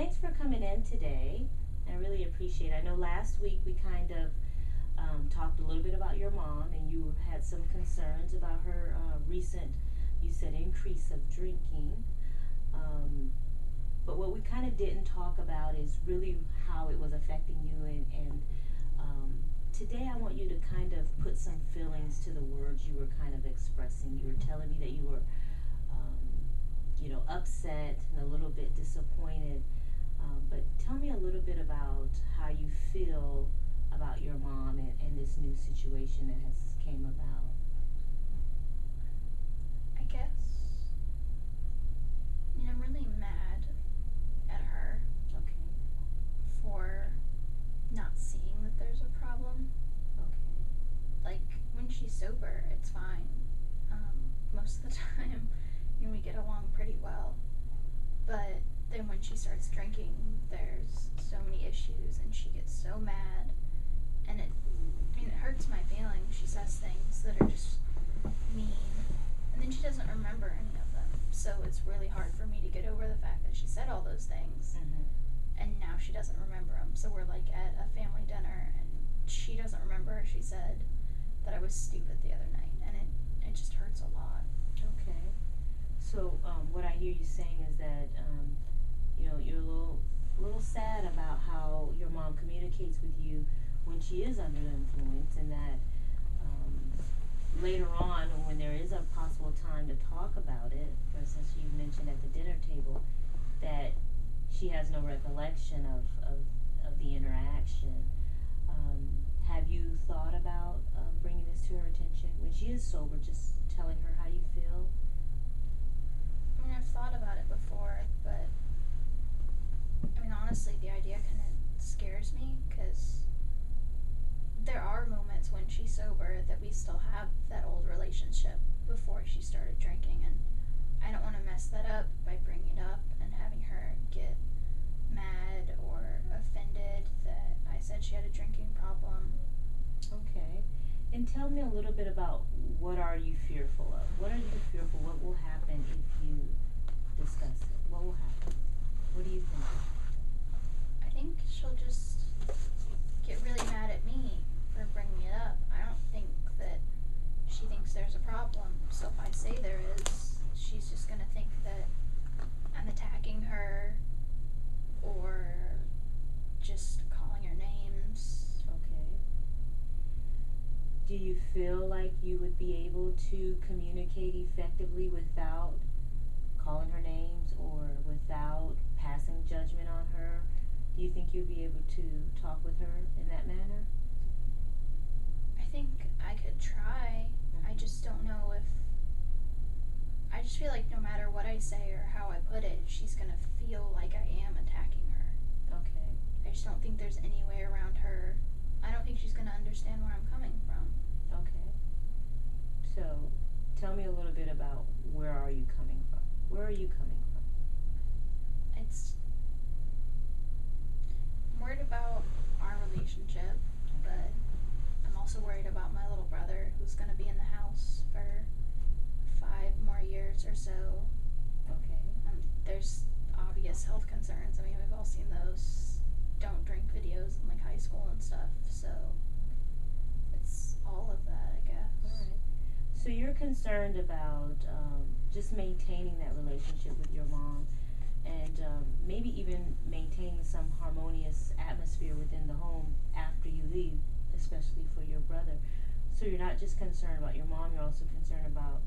thanks for coming in today. I really appreciate it. I know last week we kind of talked a little bit about your mom, and you had some concerns about her recent, you said, increase of drinking. Um, but what we kind of didn't talk about is really how it was affecting you, and today I want you to kind of put some feelings to the words you were kind of expressing. You were telling me that you were, upset and a little bit disappointed. But tell me a little bit about how you feel about your mom and this new situation that has came about. I guess. I mean, I'm really mad at her Okay. for not seeing that there's a problem. Okay. Like, when she's sober, it's fine. Most of the time, we get along pretty well. But then when she starts drinking, there's so many issues, and she gets so mad. And it hurts my feelings. She says things that are just mean. And then she doesn't remember any of them. So it's really hard for me to get over the fact that she said all those things. Mm-hmm. And now she doesn't remember them. So we're like at a family dinner, and she doesn't remember. She said that I was stupid the other night, and it just hurts a lot. Okay. So what I hear you saying is that you're a little sad about how your mom communicates with you when she is under the influence, and that later on, when there is a possible time to talk about it, for instance, you mentioned at the dinner table that she has no recollection of the interaction. Have you thought about bringing this to her attention when she is sober, just telling her how you feel? I mean, I've thought about it before, but I mean, honestly, the idea kind of scares me because there are moments when she's sober that we still have that old relationship before she started drinking, and I don't want to mess that up by bringing it up and having her get mad or offended that I said she had a drinking problem. Okay. And tell me a little bit about what are you fearful of? What are you fearful? What will happen if you discuss it? What will happen? What do you think? I think she'll just get really mad at me for bringing it up. I don't think that she thinks there's a problem. So if I say there is, she's just going to think that I'm attacking her or just calling her names. Okay. Do you feel like you would be able to communicate effectively without calling her names or without passing judgment on her? Do you think you'd be able to talk with her in that manner? I think I could try. I just don't know if. I just feel like no matter what I say or how I put it, she's gonna feel like I am attacking her. Okay. I just don't think there's any way around her. I don't think she's gonna understand where I'm coming from. Okay. So, tell me a little bit about where are you coming from? Where are you coming from? It's. I'm worried about our relationship, but I'm also worried about my little brother who's gonna be in the house for 5 more years or so. Okay. There's obvious health concerns. I mean, we've all seen those don't drink videos in like high school and stuff. So it's all of that, I guess. All right. So you're concerned about just maintaining that relationship with your mom, and maybe even maintaining some harmonious atmosphere within the home after you leave, especially for your brother. So you're not just concerned about your mom, you're also concerned about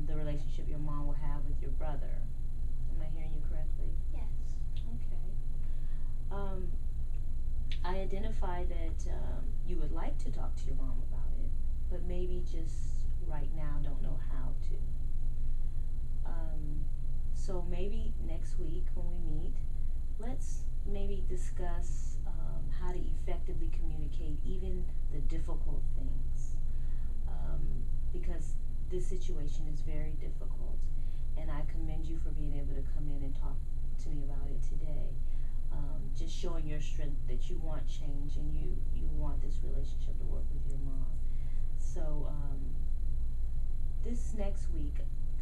the relationship your mom will have with your brother. Am I hearing you correctly? Yes. Okay. I identified that you would like to talk to your mom about it, but maybe just right now don't know how to. So maybe next week when we meet, let's maybe discuss how to effectively communicate even the difficult things. Because this situation is very difficult, and I commend you for being able to come in and talk to me about it today. Just showing your strength that you want change and you want this relationship to work with your mom. So this next week,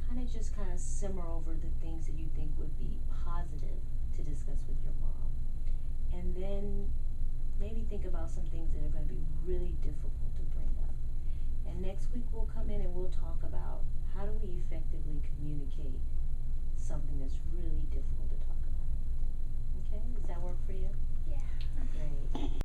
kind of simmer over the things that you think would be positive to discuss with think about some things that are going to be really difficult to bring up. And next week we'll come in and we'll talk about how do we effectively communicate something that's really